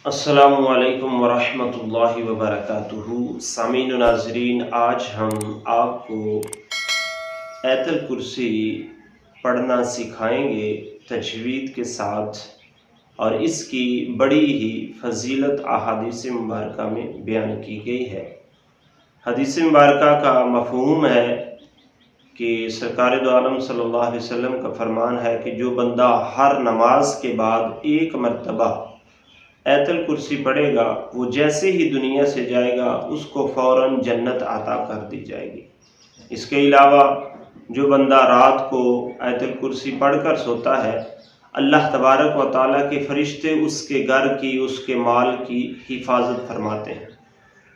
السلام علیکم ورحمۃ اللہ وبرکاتہ۔ سامعین و ناظرین، آج ہم آپ کو آیت الکرسی پڑھنا سکھائیں گے تجوید کے ساتھ، اور اس کی بڑی ہی فضیلت احادیث مبارکہ میں بیان کی گئی ہے۔ حدیث مبارکہ کا مفہوم ہے کہ سرکار دو عالم صلی اللہ علیہ وسلم کا فرمان ہے کہ جو بندہ ہر نماز کے بعد ایک مرتبہ آیت الکرسی پڑھے گا، وہ جیسے ہی دنیا سے جائے گا اس کو فوراً جنت عطا کر دی جائے گی۔ اس کے علاوہ جو بندہ رات کو آیت الکرسی پڑھ کر سوتا ہے، اللہ تبارک و تعالیٰ کے فرشتے اس کے گھر کی، اس کے مال کی حفاظت فرماتے ہیں۔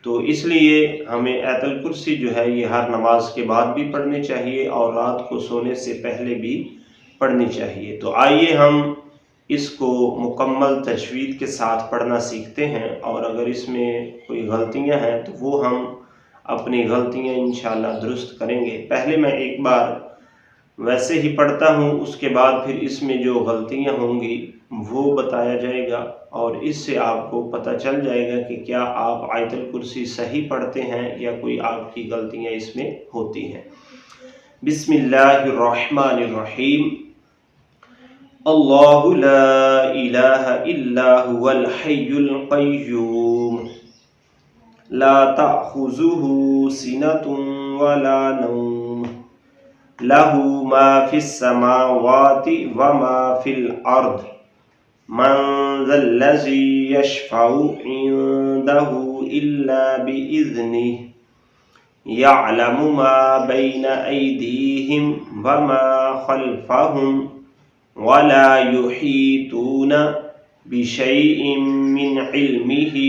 تو اس لیے ہمیں آیت الکرسی جو ہے یہ ہر نماز کے بعد بھی پڑھنی چاہیے اور رات کو سونے سے پہلے بھی پڑھنی چاہیے۔ تو آئیے ہم اس کو مکمل تجوید کے ساتھ پڑھنا سیکھتے ہیں، اور اگر اس میں کوئی غلطیاں ہیں تو وہ ہم اپنی غلطیاں انشاءاللہ درست کریں گے۔ پہلے میں ایک بار ویسے ہی پڑھتا ہوں، اس کے بعد پھر اس میں جو غلطیاں ہوں گی وہ بتایا جائے گا، اور اس سے آپ کو پتہ چل جائے گا کہ کیا آپ آیت الکرسی صحیح پڑھتے ہیں یا کوئی آپ کی غلطیاں اس میں ہوتی ہیں۔ بسم اللہ الرحمن الرحیم۔ اللہ لا الہ الا هو الحی القیوم لا تأخذہ سنة ولا نوم لہ ما فی السماوات وما فی الارض من ذا الذی یشفع عنده الا بإذنہ یعلم ما بین ایدیہم وما خلفہم ولا يحيطون بشيء من علمه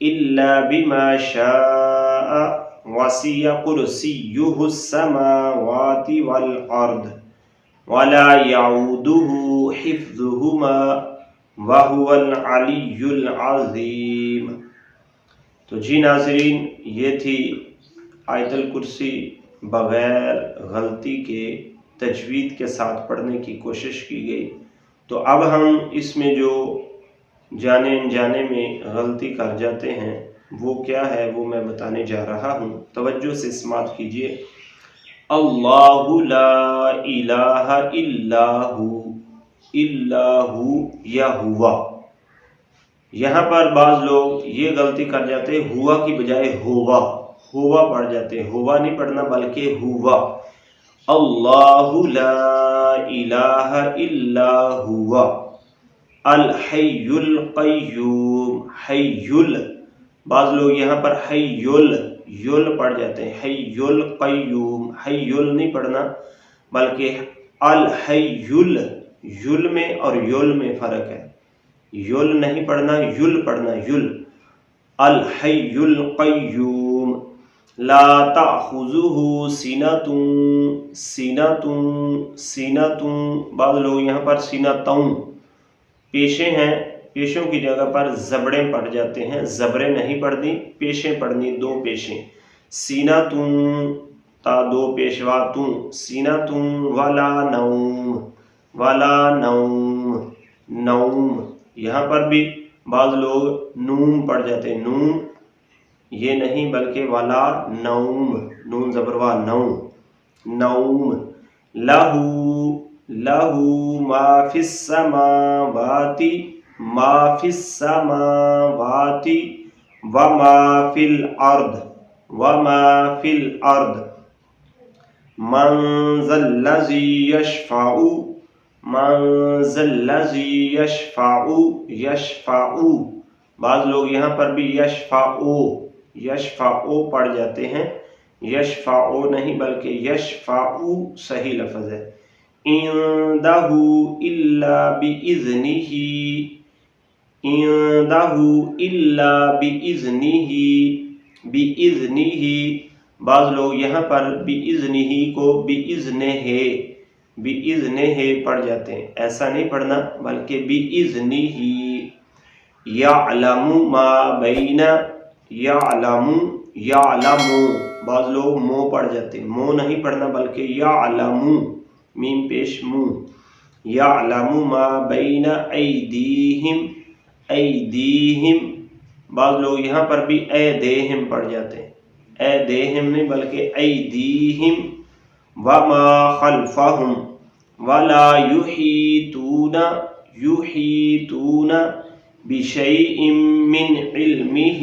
إلا بما شاء وسع كرسيه السماوات والأرض ولا يعوده حفظهما وهو العلي العظيم۔ تو جی ناظرین، یہ تھی آیت الکرسی بغیر غلطی کے تجوید کے ساتھ پڑھنے کی کوشش کی گئی۔ تو اب ہم اس میں جو جانے انجانے میں غلطی کر جاتے ہیں وہ کیا ہے وہ میں بتانے جا رہا ہوں، توجہ سے سماعت کیجیے۔ اللہ لا الہ الا ہو یا ہوا، یہاں پر بعض لوگ یہ غلطی کر جاتے ہیں، ہوا کی بجائے ہوا پڑھ جاتے ہیں۔ ہوا نہیں پڑھنا بلکہ ہوا۔ اللہ لا الہ الا ہوا الحی القیوم، حی، بعض لوگ یہاں پر یل پڑھ جاتے ہیں، حی القیوم، حی نہیں پڑھنا بلکہ الحی، یل میں اور یل میں فرق ہے، یل نہیں پڑھنا، یل پڑھنا، یل، الحی القیوم لا تأخذہ سینۃ، بعض لوگ یہاں پر سینۃ پیشیں ہیں، پیشوں کی جگہ پر زبریں پڑھ جاتے ہیں، زبریں نہیں پڑھنی، پیشیں پڑھنی، دو پیشیں، سینۃ تا دو پیشوا توں، سینۃ ولا نوم، یہاں پر بھی بعض لوگ نوم پڑھ جاتے ہیں، نوم یہ نہیں بلکہ ولا نوم، نون زبروا نوم، لہو ما فی السماوات وما فی الارض من ذا الذی یشفع، بعض لوگ یہاں پر بھی یشفعو پڑھ جاتے ہیں، یشفعو نہیں بلکہ یشفعو صحیح لفظ ہے۔ عندہ الا بإذنہ، بعض لوگ یہاں پر بإذنہ کو بإذنہ پڑھ جاتے ہیں، ایسا نہیں پڑھنا بلکہ بإذنہ۔ یعلم ما بین، یعلم، بعض لوگ مو پڑھ جاتے ہیں، مو نہیں پڑھنا بلکہ یعلم، میم پیش مو، یعلم ما بین ایدیہم ایدیہم، بعض لوگ یہاں پر بھی ایدیہم پڑھ جاتے ہیں، ایدیہم نہیں بلکہ ایدیہم، وما خلفہم، ولا یحیطون بشیء من علمہ،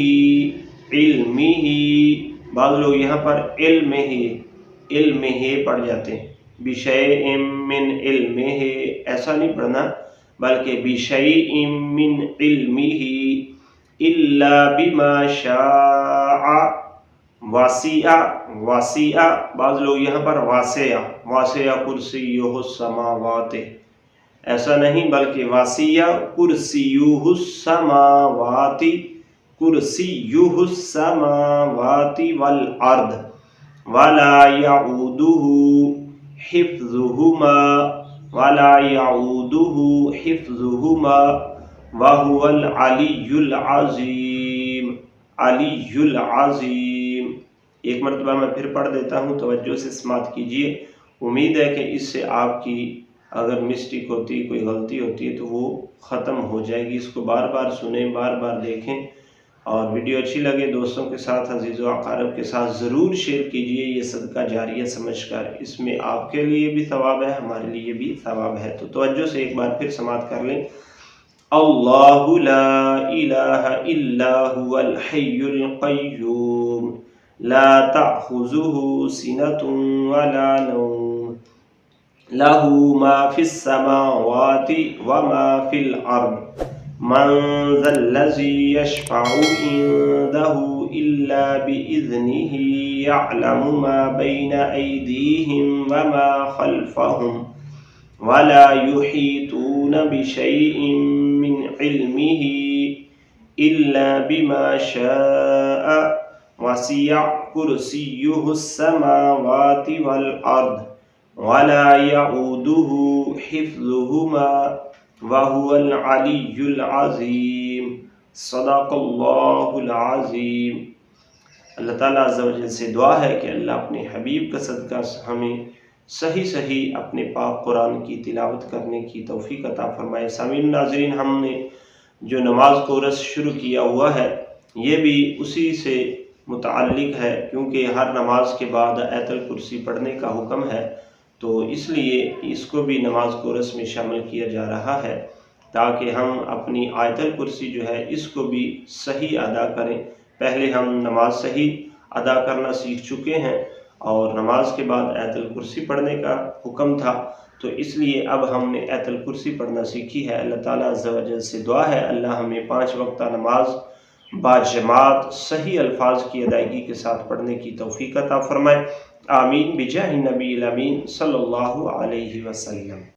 بعض لوگ یہاں پر علمہ پڑھ جاتے ہیں، بشیء من علمہ ایسا نہیں پڑھنا بلکہ بشیء من علمہ الا بما شاء، واسع، بعض لوگ یہاں پر واسع کرسیہ السماوات، ایسا نہیں بلکہ واسع کرسیہ السماوات والارض ولا يعودہ حفظہما وهو العلی العظیم۔ ایک مرتبہ میں پھر پڑھ دیتا ہوں، توجہ سے سماعت کیجیے۔ امید ہے کہ اس سے آپ کی اگر مسٹیک ہوتی، کوئی غلطی ہوتی ہے تو وہ ختم ہو جائے گی۔ اس کو بار بار سنیں، بار بار دیکھیں، اور ویڈیو اچھی لگے دوستوں کے ساتھ، عزیز و اقارب کے ساتھ ضرور شیئر کیجیے، یہ صدقہ جاریہ سمجھ کر۔ اس میں آپ کے لیے بھی ثواب ہے، ہمارے لیے بھی ثواب ہے۔ تو توجہ سے ایک بار پھر سماعت کر لیں۔ اللہ لا الہ الا هو الحی القیوم لا تأخذہ سنۃ ولا نوم لہ ما فی السماوات وما فی الارض من ذا الذی یشفع عنده الا بإذنہ یعلم ما بین ایدیہم وما خلفہم ولا یحیطون بشیء من علمہ الا بما شاء وسع کرسیہ السماوات والارض ولا يعودہ حفظہما وهو العلی العظیم۔ صدق اللہ العظیم۔ اللہ تعالیٰ عز و جل سے دعا ہے کہ اللہ اپنے حبیب کا صدقہ ہمیں صحیح اپنے پاک قرآن کی تلاوت کرنے کی توفیق عطا فرمائے۔ سامعین ناظرین، ہم نے جو نماز کورس شروع کیا ہوا ہے یہ بھی اسی سے متعلق ہے، کیونکہ ہر نماز کے بعد آیت الکرسی پڑھنے کا حکم ہے، تو اس لیے اس کو بھی نماز کورس میں شامل کیا جا رہا ہے تاکہ ہم اپنی آیت الکرسی جو ہے اس کو بھی صحیح ادا کریں۔ پہلے ہم نماز صحیح ادا کرنا سیکھ چکے ہیں اور نماز کے بعد آیت الکرسی پڑھنے کا حکم تھا، تو اس لیے اب ہم نے آیت الکرسی پڑھنا سیکھی ہے۔ اللہ تعالیٰ عز و جل سے دعا ہے اللہ ہمیں 5 وقتہ نماز باجماعت صحیح الفاظ کی ادائیگی کے ساتھ پڑھنے کی توفیق عطا فرمائے۔ آمین بجاہ النبی الامین صلی اللہ علیہ وسلم۔